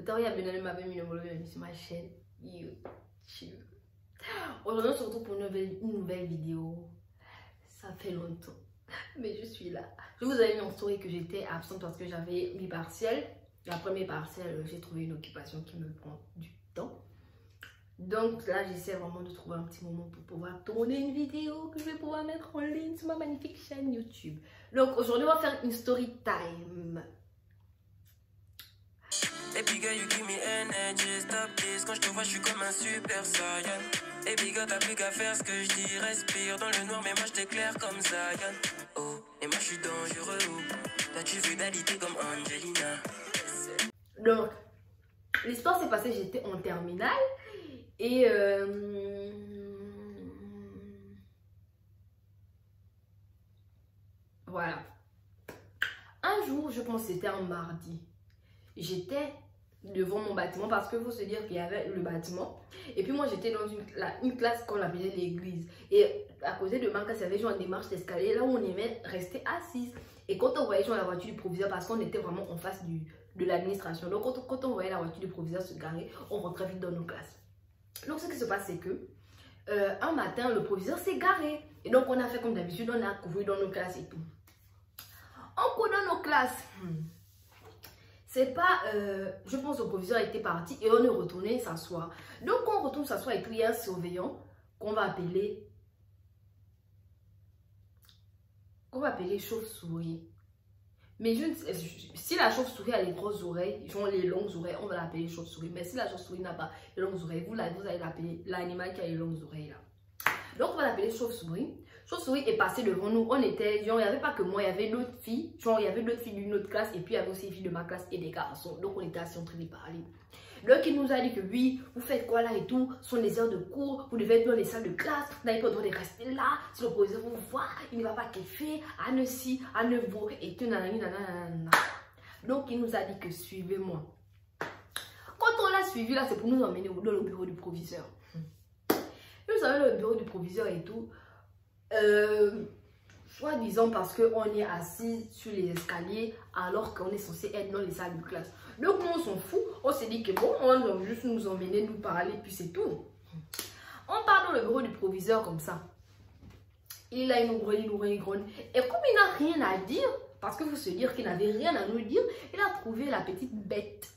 Victoria Benani m'avait mis le volume sur ma chaîne YouTube. Aujourd'hui, on se retrouve pour une nouvelle vidéo. Ça fait longtemps, mais je suis là. Je vous avais mis en story que j'étais absente parce que j'avais mes partiels. La première partielle, j'ai trouvé une occupation qui me prend du temps. Donc là, j'essaie vraiment de trouver un petit moment pour pouvoir tourner une vidéo que je vais pouvoir mettre en ligne sur ma magnifique chaîne YouTube. Donc aujourd'hui, on va faire une story time. Baby girl, you give me energy, stop this. Quand je te vois, je suis comme un super saiyan. Baby girl, t'as plus qu'à faire ce que je dis. Respire dans le noir, mais moi je t'éclaire comme Zion. Oh, et moi je suis dangereux. Toi tu veux d'alité comme Angelina. Donc, l'histoire s'est passée, j'étais en terminale. Et voilà. Un jour, je pense que c'était un mardi. J'étais devant mon bâtiment parce qu'il faut se dire qu'il y avait le bâtiment. Et puis moi, j'étais dans une classe qu'on appelait l'église. Et à côté de ma classe, il y avait genre des marches d'escalier là où on aimait rester assise. Et quand on voyait genre la voiture du proviseur, parce qu'on était vraiment en face de l'administration. Donc quand on voyait la voiture du proviseur se garer, on rentrait vite dans nos classes. Donc ce qui se passe, c'est que un matin, le proviseur s'est garé. Et donc on a fait comme d'habitude, on a couru dans nos classes et tout. On court dans nos classes. C'est pas, je pense que le proviseur était parti et on est retourné s'asseoir. Donc on retourne s'asseoir et tout, il y a un surveillant qu'on va appeler chauve-souris. Mais je ne sais, si la chauve-souris a les grosses oreilles, genre les longues oreilles, on va l'appeler chauve-souris. Mais si la chauve-souris n'a pas les longues oreilles, vous allez l'appeler l'animal qui a les longues oreilles là. Donc on va l'appeler chauve-souris. Chauve-souris est passé devant nous. On était, genre il n'y avait pas que moi, il y avait d'autres filles. Genre il y avait d'autres filles d'une autre classe et puis il y avait aussi les filles de ma classe et des garçons. Donc on était assis en train de parler. Donc il nous a dit que oui, vous faites quoi là et tout, ce sont les heures de cours, vous devez être dans les salles de classe, vous n'avez pas le droit de rester là, si le professeur vous voit, il ne va pas kiffer, à ne si, à ne vous, et tout nanana. Donc il nous a dit que suivez-moi. Quand on l'a suivi là, c'est pour nous emmener dans le bureau du proviseur. Nous sommes dans le bureau du proviseur et tout, soi-disant parce qu'on est assis sur les escaliers alors qu'on est censé être dans les salles de classe. Donc nous on s'en fout, on s'est dit que bon, on va juste nous emmener, nous parler, puis c'est tout. On part dans le bureau du proviseur comme ça. Il a une gronde. Et comme il n'a rien à dire, parce qu'il faut se dire qu'il n'avait rien à nous dire, il a trouvé la petite bête.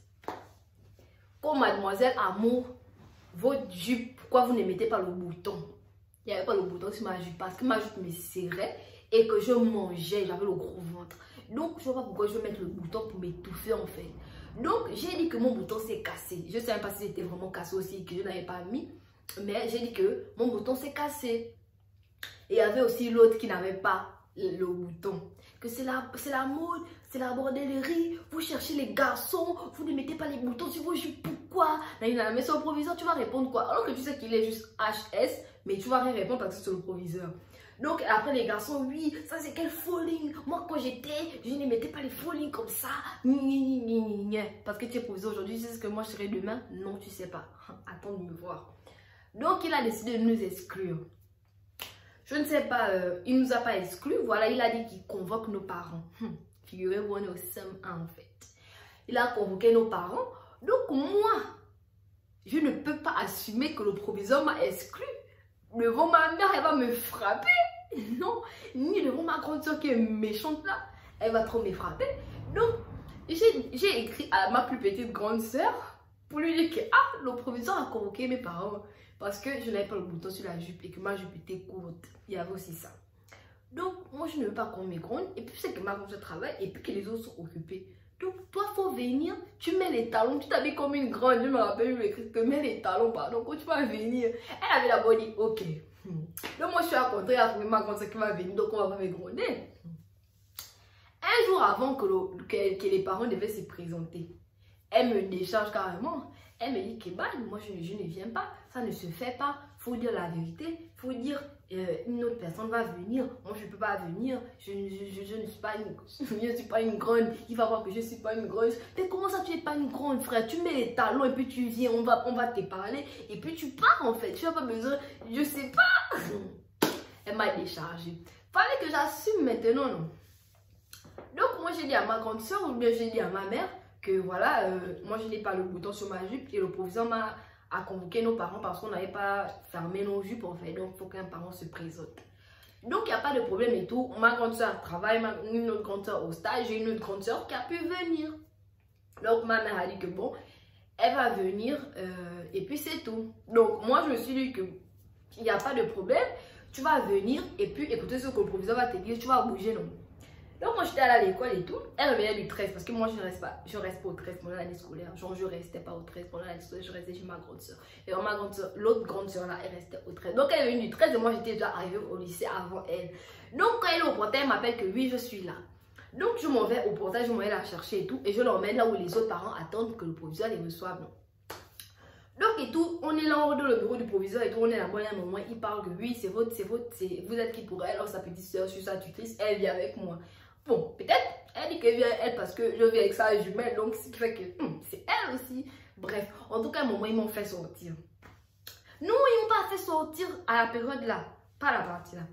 Comme mademoiselle Amour, votre jupe, pourquoi vous ne mettez pas le bouton? Il n'y avait pas le bouton sur ma jupe parce que ma jupe me serrait et que je mangeais, j'avais le gros ventre. Donc je ne sais pas pourquoi je vais mettre le bouton pour m'étouffer en fait. Donc j'ai dit que mon bouton s'est cassé. Je ne sais même pas si c'était vraiment cassé aussi, que je n'avais pas mis. Mais j'ai dit que mon bouton s'est cassé. Et il y avait aussi l'autre qui n'avait pas le bouton. Que c'est la mode, c'est la bordellerie. Vous cherchez les garçons, vous ne mettez pas les boutons sur vos jupes. Pourquoi? Mais sur le proviseur, tu vas répondre quoi? Alors que tu sais qu'il est juste HS, mais tu vas rien répondre parce que c'est le proviseur. Donc après les garçons, oui, ça c'est quel falling. Moi quand j'étais, je ne mettais pas les fallings comme ça. Parce que tu es proviseur aujourd'hui, tu sais ce que moi je serai demain? Non, tu sais pas. Attends de me voir. Donc il a décidé de nous exclure. Je ne sais pas, il nous a pas exclus. Voilà, il a dit qu'il convoque nos parents. Figurez-vous, on est au CM1 en fait. Il a convoqué nos parents. Donc moi, je ne peux pas assumer que le proviseur m'a exclu. Devant ma mère, elle va me frapper. Non, ni devant ma grande soeur qui est méchante là. Elle va trop me frapper. Donc, j'ai écrit à ma plus petite grande soeur pour lui dire que le proviseur a convoqué mes parents. Parce que je n'avais pas le bouton sur la jupe et que ma jupe était courte. Il y avait aussi ça. Donc, moi, je ne veux pas qu'on me gronde. Et puis, c'est que ma grande soeur travaille et puis que les autres sont occupés. Donc, toi, il faut venir. Tu mets les talons. Tu t'habilles comme une grande. Je me rappelle, je lui ai écrit que mets les talons. Pardon, quand tu vas venir. Elle avait d'abord dit, ok. Donc, moi, je suis à côté. À trouver ma grande soeur qui va venir. Donc, on va pas me gronder. Un jour avant que les parents devaient se présenter, elle me décharge carrément. Elle me dit que bah, moi je ne viens pas, ça ne se fait pas, il faut dire la vérité, il faut dire une autre personne va venir, moi je ne peux pas venir, je ne suis pas une grande, il va voir que je ne suis pas une grande. Mais comment ça tu n'es pas une grande frère? Tu mets les talons et puis tu viens, on va te parler et puis tu pars en fait, tu n'as pas besoin, je sais pas. Elle m'a déchargé. Fallait que j'assume maintenant non. Donc moi j'ai dit à ma grande soeur ou bien j'ai dit à ma mère que voilà, moi je n'ai pas le bouton sur ma jupe et le proviseur m'a convoqué nos parents parce qu'on n'avait pas fermé nos jupes en fait. Donc il faut qu'un parent se présente. Donc il n'y a pas de problème et tout. Ma grande soeur travaille, une autre grande soeur au stage, j'ai une autre grande soeur qui a pu venir. Donc ma mère a dit que bon, elle va venir et puis c'est tout. Donc moi je me suis dit que il n'y a pas de problème, tu vas venir et puis écoutez ce que le proviseur va te dire, tu vas bouger non. Donc moi j'étais allée à l'école et tout, elle revenait du 13 parce que moi je reste pas au 13 pendant l'année scolaire, genre je restais pas au 13 pendant l'année scolaire, je restais chez ma grande soeur. Et ma grande soeur, l'autre grande soeur là, elle restait au 13. Donc elle est venue du 13 et moi j'étais déjà arrivée au lycée avant elle. Donc quand elle est au portail, elle m'appelle que oui je suis là. Donc je m'en vais au portail, je m'en vais la chercher et tout et je l'emmène là où les autres parents attendent que le proviseur les reçoive. Non. Donc et tout, on est là dans le bureau du proviseur et tout, on est là-bas à un moment, il parle que oui c'est votre, vous êtes qui pour elle, alors sa petite soeur, je suis sa tutrice, elle vient avec moi. Bon, peut-être, elle dit qu'elle vient elle parce que je viens avec sa jumelle, donc ce qui fait que c'est elle aussi. Bref, en tout cas, à un moment, ils m'ont fait sortir. Non, ils m'ont pas fait sortir à la période là, pas la partie là.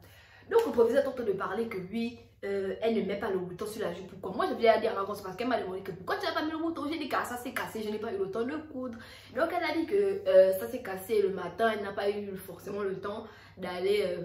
Donc le proviseur est en train de parler que oui, elle ne met pas le bouton sur la jupe. Pourquoi? Moi je viens à dire à la grosse parce qu'elle m'a demandé que pourquoi tu n'as pas mis le bouton. J'ai dit que ça s'est cassé, je n'ai pas eu le temps de coudre. Donc elle a dit que ça s'est cassé le matin, elle n'a pas eu forcément le temps d'aller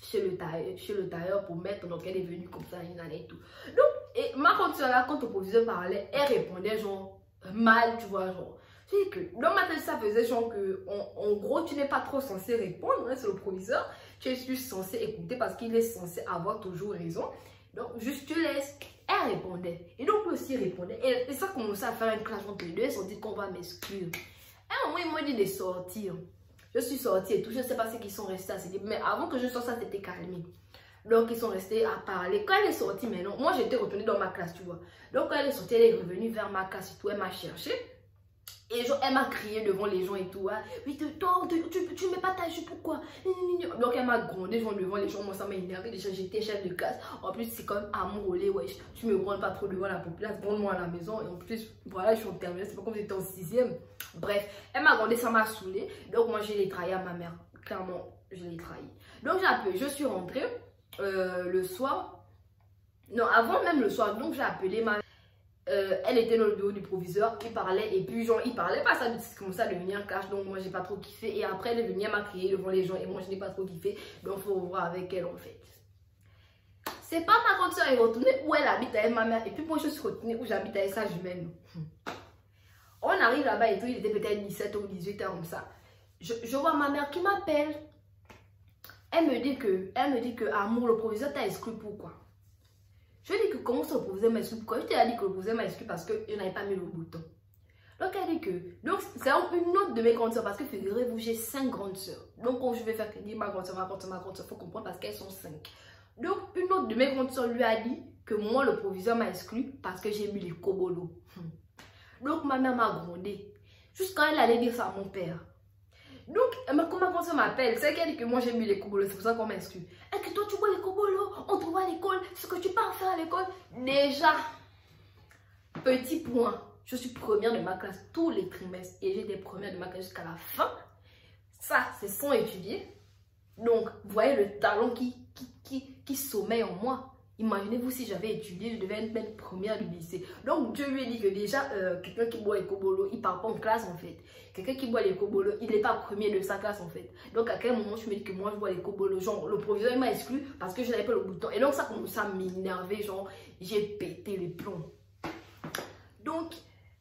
chez le tailleur pour mettre. Donc elle est venue comme ça une année et tout. Donc et ma grande soeur là, quand le proviseur parlait, elle répondait genre mal, tu vois, genre. Je dis que dans ma tête ça faisait genre que en gros tu n'es pas trop censé répondre, hein, c'est le proviseur. Tu es juste censé écouter parce qu'il est censé avoir toujours raison. Donc, juste tu laisses. Elle répondait. Et donc, lui aussi répondait. Et ça commençait à faire un clash entre les deux. Ils se sont dit qu'on va m'exclure. À un moment, ils m'ont dit de sortir. Je suis sortie et tout. Je ne sais pas ce qu'ils sont restés à se dire. Mais avant que je sorte, ça s'était calmé. Donc, ils sont restés à parler. Quand elle est sortie maintenant, moi, j'étais retournée dans ma classe, tu vois. Donc, quand elle est sortie, elle est revenue vers ma classe et tout. Elle m'a cherché. Et genre, elle m'a crié devant les gens et tout. Hein. Oui, toi, tu mets pas ta jupe, pourquoi? Donc, elle m'a grondé genre, devant les gens. Moi, ça m'a énervé. Déjà, j'étais chef de classe. En plus, c'est comme à mon relais. Ouais, tu me grondes pas trop devant la populace. Gronde-moi à la maison. Et en plus, voilà, je suis en terminale. C'est pas comme si j'étais en 6e. Bref, elle m'a grondé, ça m'a saoulé. Donc, moi, je l'ai trahi à ma mère. Clairement, je l'ai trahi. Donc, j'ai appelé. Je suis rentrée le soir. Non, avant même le soir. Donc, j'ai appelé ma mère. Elle était dans le bureau du proviseur, il parlait et puis genre il parlait pas, ça commençait à devenir cash, donc moi j'ai pas trop kiffé et après elle est venue, elle m'a crié devant les gens et moi je n'ai pas trop kiffé, donc faut voir avec elle en fait. C'est pas ma grande soeur est retournée où elle habite avec ma mère et puis moi je suis retournée où j'habite avec sa jumelle. On arrive là-bas et tout, il était peut-être 17 ou 18 ans comme ça. Je vois ma mère qui m'appelle. Elle me dit que Amour, le proviseur t'a exclu pourquoi? Je lui ai dit que comment ça le proviseur m'a exclu? Pourquoi? Je t'ai dit que le proviseur m'a exclu parce que je n'avais pas mis le bouton. Donc elle dit que, donc c'est une autre de mes grandes soeurs parce que figurez-vous, j'ai 5 grandes soeurs. Donc quand je vais faire dire ma grande soeur, il faut comprendre parce qu'elles sont 5. Donc une autre de mes grandes soeurs lui a dit que moi le proviseur m'a exclu parce que j'ai mis les cobolos. Donc ma mère m'a grondé. Jusqu'à elle allait dire ça à mon père. Donc, quand ma grande soeur m'appelle, c'est qu'elle dit que moi j'ai mis les cobolos, c'est pour ça qu'on m'exclut. Et que toi tu vois les cobolos, on te voit à l'école, ce que tu pars faire à l'école. Déjà, petit point, je suis première de ma classe tous les trimestres et j'ai des premières de ma classe jusqu'à la fin. Ça, c'est sans étudier. Donc, vous voyez le talent qui sommeille en moi. Imaginez-vous si j'avais étudié, je devais être même première du lycée. Donc Dieu lui a dit que déjà, quelqu'un qui boit les cobolos, il ne part pas en classe en fait. Quelqu'un qui boit les cobolos, il n'est pas premier de sa classe en fait. Donc à quel moment je me dis que moi je bois les cobolos, genre le proviseur il m'a exclu parce que je n'avais pas le bouton. Et donc ça commence à m'énerver, genre j'ai pété les plombs. Donc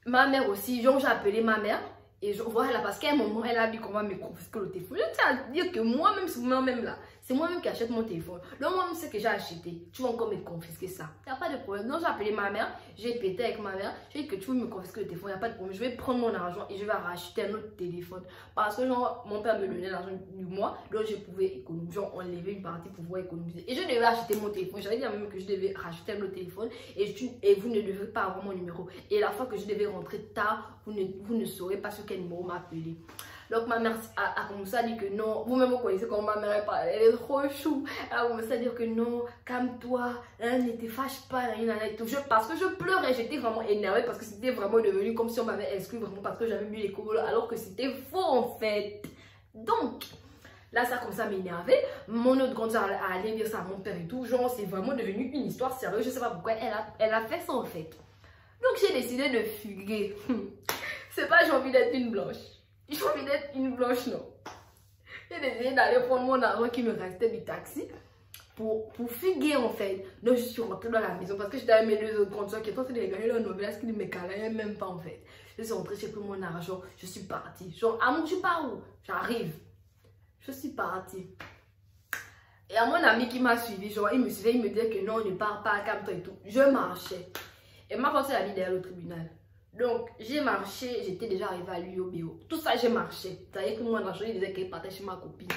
ma mère aussi, genre j'ai appelé ma mère. Et je vois là, parce qu'à un moment, elle a dit qu'on va me confisquer le téléphone. Je tiens à dire que moi-même, c'est moi-même là. C'est moi-même qui achète mon téléphone. Donc, moi-même, c'est que j'ai acheté. Tu vas encore me confisquer ça. Il n'y a pas de problème. Donc, j'ai appelé ma mère. J'ai pété avec ma mère. J'ai dit que tu veux me confisquer le téléphone. Il n'y a pas de problème. Je vais prendre mon argent et je vais racheter un autre téléphone. Parce que, genre, mon père me donnait l'argent du mois. Donc, je pouvais économiser. Genre, enlever une partie pour pouvoir économiser. Et je devais acheter mon téléphone. J'avais dit à même que je devais racheter un autre téléphone. Et vous ne devez pas avoir mon numéro. Et la fois que je devais rentrer tard, vous ne saurez pas sur quel numéro m'appeler. Donc ma mère a commencé à dire que non, vous-même vous connaissez comment ma mère parle, elle est trop chou. Elle a commencé à dire que non, calme-toi, hein, ne te fâche pas, parce que je pleurais, j'étais vraiment énervée parce que c'était vraiment devenu comme si on m'avait exclu vraiment parce que j'avais mis les cobolos alors que c'était faux en fait. Donc là ça commence à m'énerver. Mon autre grande soeur a allé dire ça à mon père et tout, genre c'est vraiment devenu une histoire sérieuse, je sais pas pourquoi elle a fait ça en fait. Donc j'ai décidé de fuguer. C'est pas j'ai envie d'être une blanche. J'ai envie d'être une blanche, non. J'ai décidé d'aller prendre mon argent qui me restait du taxi pour fuguer en fait. Donc je suis rentrée dans la maison parce que j'étais avec mes deux autres comptes qui étaient en train de regarder leur nouvelle, ce qui ne me calait même pas en fait. Je suis rentrée, j'ai pris mon argent, je suis partie. Genre, Amour, tu pars où? J'arrive. Je suis partie. Et à mon ami qui m'a suivi, genre, il me suivait, il me disait que non, ne pars pas, calme-toi et tout. Je marchais. Et ma pensée la vie derrière le tribunal. Donc, j'ai marché, j'étais déjà arrivée à l'UOBO. Tout ça, j'ai marché. Vous savez que moi, dans il disait qu'elle partait chez ma copine.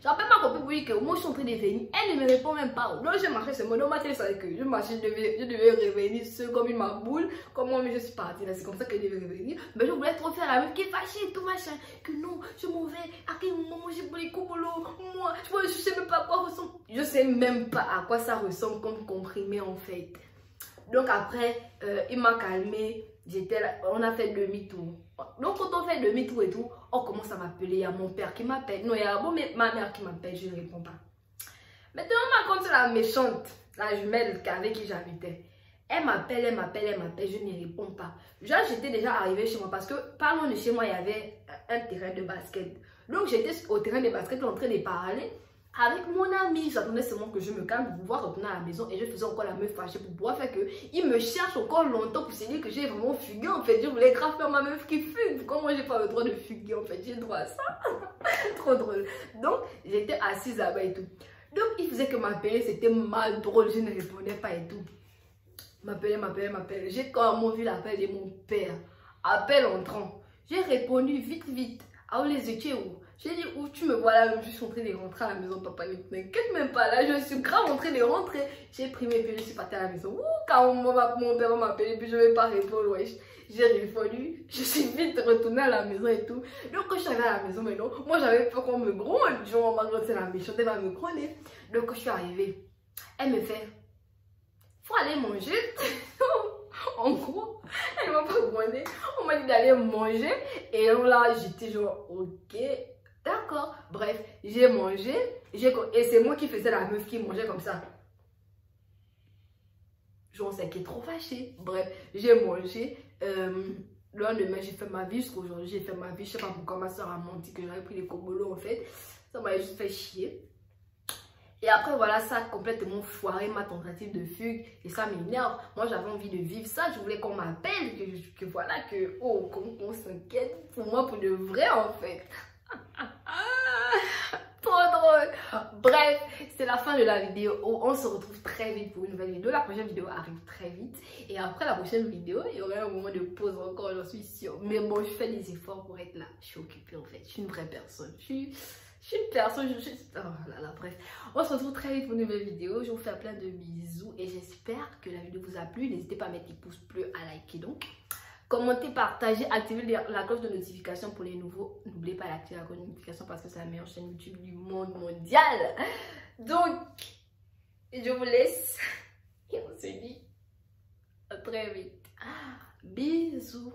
J'appelle ma copine pour dire que moi, je suis en train de venir. Elle ne me répond même pas. Donc, j'ai marché, c'est mon nom, elle savait que je marchais, je devais revenir seule comme une maboule. Comme moi, mais je suis partie là, c'est comme ça que je devais revenir. Mais je voulais trop faire la meuf qui est fâchée et tout machin. Que non, je m'en vais. À quel moment j'ai pris les coupolos? Moi, je sais même pas à quoi ressemble. Je sais même pas à quoi ça ressemble comme comprimé en fait. Donc après, il m'a calmé. J'étais là, on a fait demi-tour. Donc quand on fait demi-tour et tout, on commence à m'appeler. Il y a mon père qui m'appelle. Non, il y a ma mère qui m'appelle, je ne réponds pas. Maintenant, on m'a compté la méchante, la jumelle avec qui j'habitais. Elle m'appelle, je ne réponds pas. Genre, j'étais déjà arrivée chez moi parce que par loin de chez moi, il y avait un terrain de basket. Donc j'étais au terrain de basket en train de parler avec mon ami. J'attendais seulement que je me calme pour pouvoir retourner à la maison et je faisais encore la meuf fâchée pour pouvoir faire que il me cherche encore longtemps pour se dire que j'ai vraiment fugué en fait. Je voulais grave faire ma meuf qui fugue. Pourquoi moi j'ai pas le droit de fuguer en fait? J'ai le droit à ça. Trop drôle. Donc j'étais assise là-bas et tout. Donc il faisait que m'appeler, c'était mal drôle. Je ne répondais pas et tout. M'appeler. J'ai quand même vu l'appel de mon père. Appel entrant. J'ai répondu vite. Ah, vous les étiez où? J'ai dit, où tu me vois là, je suis en train de rentrer à la maison, papa, ne t'inquiète même pas, là, je suis grave en train de rentrer. J'ai pris mes pieds, je suis partie à la maison. Ouh, quand mon père m'a appelé, puis je ne vais pas répondre, wesh. J'ai répondu, je suis vite retournée à la maison et tout. Donc, quand je suis arrivée à la maison, maintenant, moi, j'avais peur qu'on me gronde. Genre, ma grande, c'est la méchante, elle va me gronder. Donc, quand je suis arrivée, elle me fait, faut aller manger. En gros, elle m'a pas grondé. On m'a dit d'aller manger. Et là, j'étais genre, ok. D'accord, bref, j'ai mangé, et c'est moi qui faisais la meuf qui mangeait comme ça. J'en sais qu'elle est trop fâchée. Bref, j'ai mangé. Le lendemain, j'ai fait ma vie. Jusqu'aujourd'hui, j'ai fait ma vie. Je sais pas pourquoi ma soeur a menti que j'avais pris les cobolos en fait. Ça m'a juste fait chier. Et après, voilà, ça a complètement foiré ma tentative de fugue. Et ça m'énerve. Moi, j'avais envie de vivre ça. Je voulais qu'on m'appelle. Que voilà, oh, qu'on s'inquiète pour moi, pour de vrai en fait. Trop drôle. Bref, c'est la fin de la vidéo. On se retrouve très vite pour une nouvelle vidéo. La prochaine vidéo arrive très vite. Et après la prochaine vidéo, il y aura un moment de pause encore, j'en suis sûre. Mais bon, je fais des efforts pour être là. Je suis occupée en fait. Je suis une vraie personne. Je suis une personne. Oh là là, bref. On se retrouve très vite pour une nouvelle vidéo. Je vous fais plein de bisous. Et j'espère que la vidéo vous a plu. N'hésitez pas à mettre les pouces bleus, à liker donc. Commentez, partagez, activez la cloche de notification pour les nouveaux. N'oubliez pas d'activer la cloche de notification parce que c'est la meilleure chaîne YouTube du monde mondial. Donc, je vous laisse et on se dit à très vite. Bisous.